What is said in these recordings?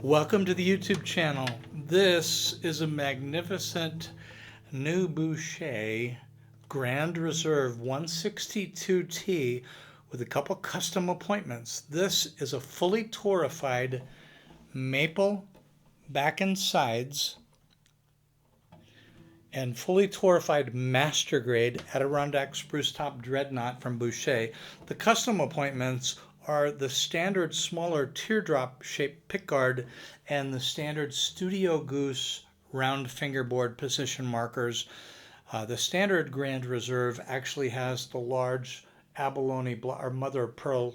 Welcome to the YouTube channel. This is a magnificent new Boucher Grand Reserve 162T with a couple custom appointments. This is a fully torrefied maple back and sides and fully torrefied master grade Adirondack Spruce top dreadnought from Boucher. The custom appointments are the standard smaller teardrop shaped pickguard and the standard Studio Goose round fingerboard position markers. The standard Grand Reserve actually has the large abalone or mother of pearl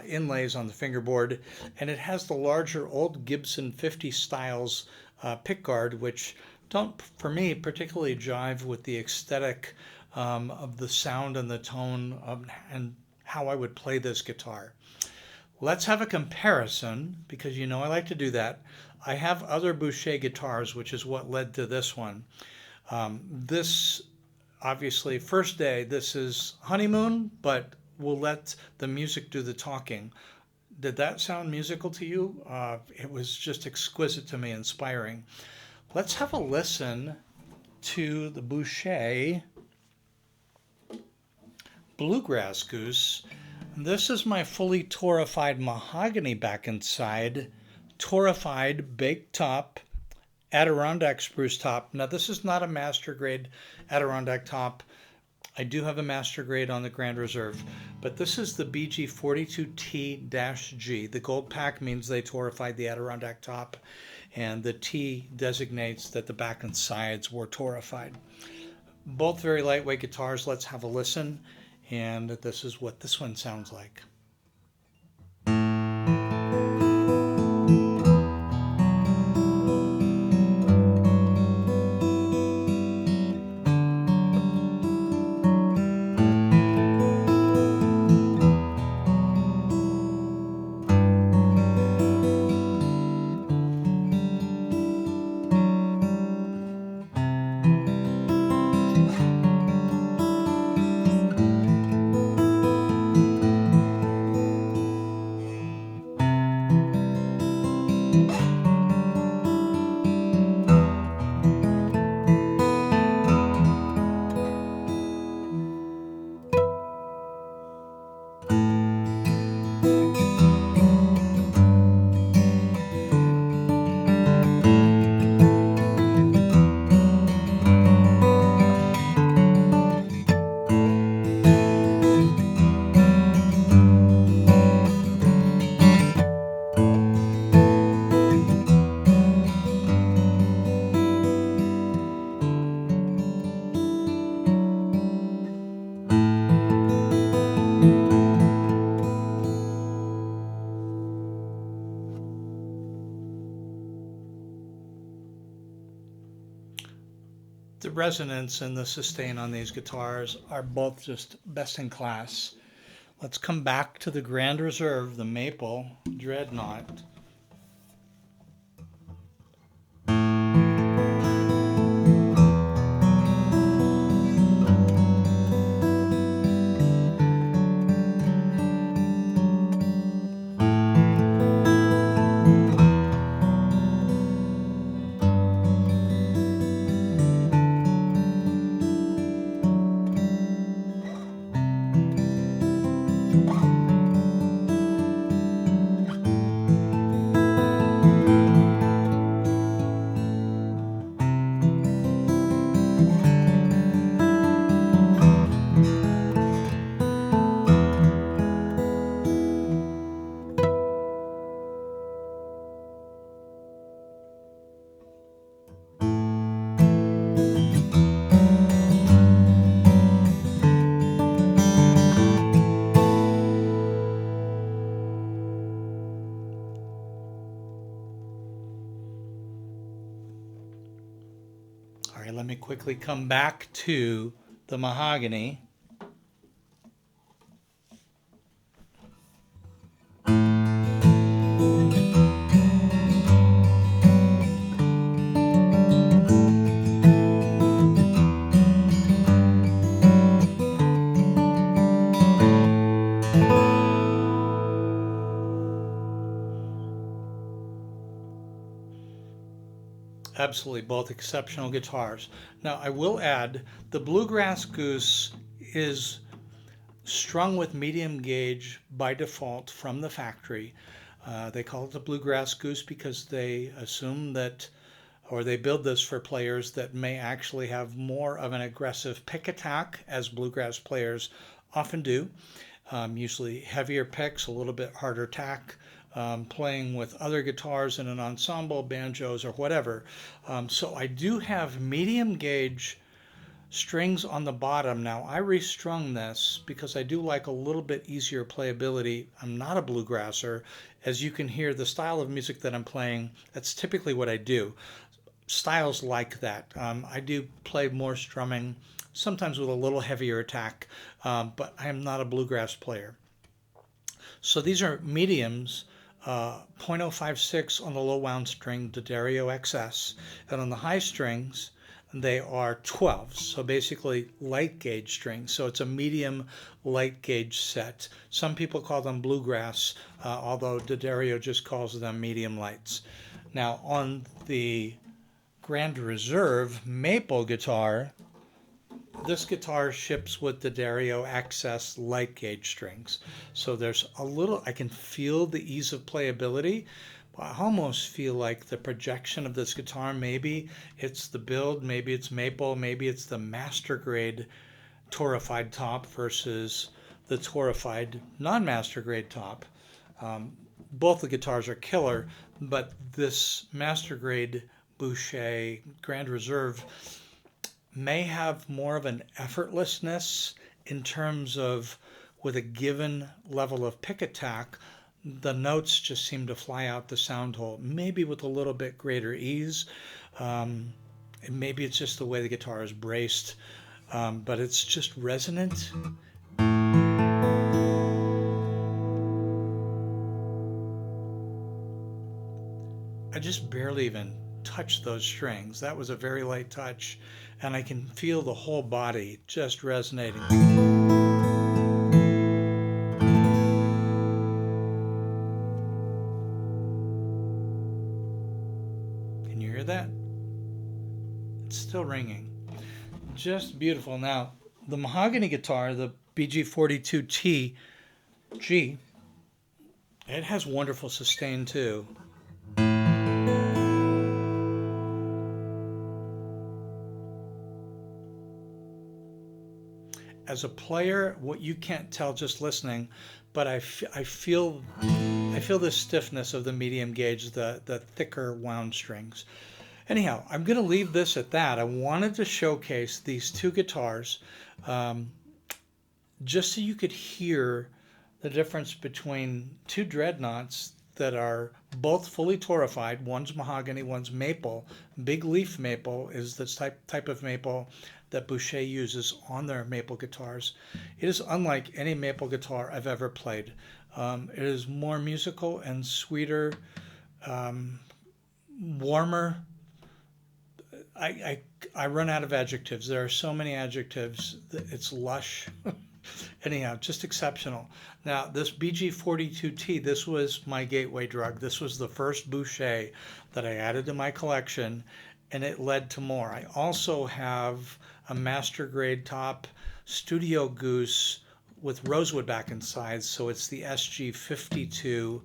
inlays on the fingerboard, and it has the larger old Gibson 50 styles pickguard, which don't, for me, particularly jive with the aesthetic of the sound and the tone and how I would play this guitar. Let's have a comparison, because you know I like to do that. I have other Boucher guitars, which is what led to this one. This, obviously, first day, this is honeymoon, but we'll let the music do the talking. Did that sound musical to you? It was just exquisite to me, inspiring. Let's have a listen to the Boucher Bluegrass Goose. This is my fully torrefied mahogany back and side, torrefied baked top, Adirondack spruce top. Now this is not a master grade Adirondack top. I do have a master grade on the Grand Reserve, but this is the BG-42T-G. The gold pack means they torrefied the Adirondack top, and the T designates that the back and sides were torrefied. Both very lightweight guitars. Let's have a listen. And this is what this one sounds like. The resonance and the sustain on these guitars are both just best in class. Let's come back to the Grand Reserve, the maple dreadnought. All right, let me quickly come back to the mahogany. absolutely, both exceptional guitars. Now, I will add, the Bluegrass Goose is strung with medium gauge by default from the factory. They call it the Bluegrass Goose because they assume that, or they build this for players that may actually have more of an aggressive pick attack, as bluegrass players often do. Usually heavier picks, a little bit harder tack, playing with other guitars in an ensemble, banjos, or whatever. So I do have medium gauge strings on the bottom. Now I restrung this because I do like a little bit easier playability. I'm not a bluegrasser. As you can hear, the style of music that I'm playing, that's typically what I do. Styles like that. I do play more strumming, sometimes with a little heavier attack, but I am not a bluegrass player. So these are mediums, 0.056 on the low wound string, Daddario XS, and on the high strings, they are 12s, so basically light gauge strings. So it's a medium light gauge set. Some people call them bluegrass, although Daddario just calls them medium lights. Now on the Grand Reserve maple guitar, this guitar ships with the Daddario XS light gauge strings. So there's a little, I can feel the ease of playability. I almost feel like the projection of this guitar, maybe it's the build, maybe it's maple, maybe it's the master grade Torrefied top versus the Torrefied non-master grade top. Both the guitars are killer, but this master grade Boucher Grand Reserve may have more of an effortlessness in terms of, with a given level of pick attack, the notes just seem to fly out the sound hole, maybe with a little bit greater ease. And maybe it's just the way the guitar is braced, but it's just resonant. I just barely even touched those strings. That was a very light touch, and I can feel the whole body just resonating. Can you hear that? It's still ringing. Just beautiful. Now, the mahogany guitar, the BG-42T-G, it has wonderful sustain too. As a player, what you can't tell just listening, but I feel the stiffness of the medium gauge, the thicker wound strings. Anyhow, I'm going to leave this at that. I wanted to showcase these two guitars just so you could hear the difference between two dreadnoughts that are both fully torrefied. One's mahogany, one's maple. Big leaf maple is the type of maple that Boucher uses on their maple guitars. It is unlike any maple guitar I've ever played. It is more musical and sweeter, warmer. I run out of adjectives. There are so many adjectives. It's lush. Anyhow, just exceptional. Now, this BG-42T, this was my gateway drug. This was the first Boucher that I added to my collection, and it led to more. I also have a master grade top Studio Goose with rosewood back and sides, so it's the SG-52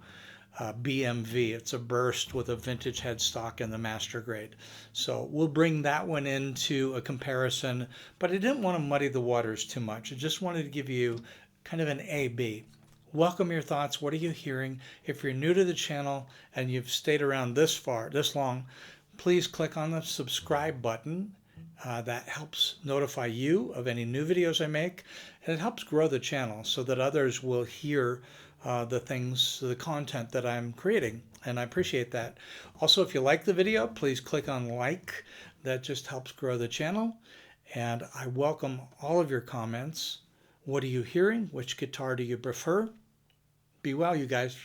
BMV. It's a burst with a vintage headstock in the master grade. So we'll bring that one into a comparison, but I didn't want to muddy the waters too much. I just wanted to give you kind of an A-B. Welcome your thoughts. What are you hearing? If you're new to the channel and you've stayed around this long, please click on the subscribe button. That helps notify you of any new videos I make, and it helps grow the channel so that others will hear the content that I'm creating, and I appreciate that. Also, if you like the video, please click on like. That just helps grow the channel, and I welcome all of your comments. What are you hearing? Which guitar do you prefer? Be well, you guys.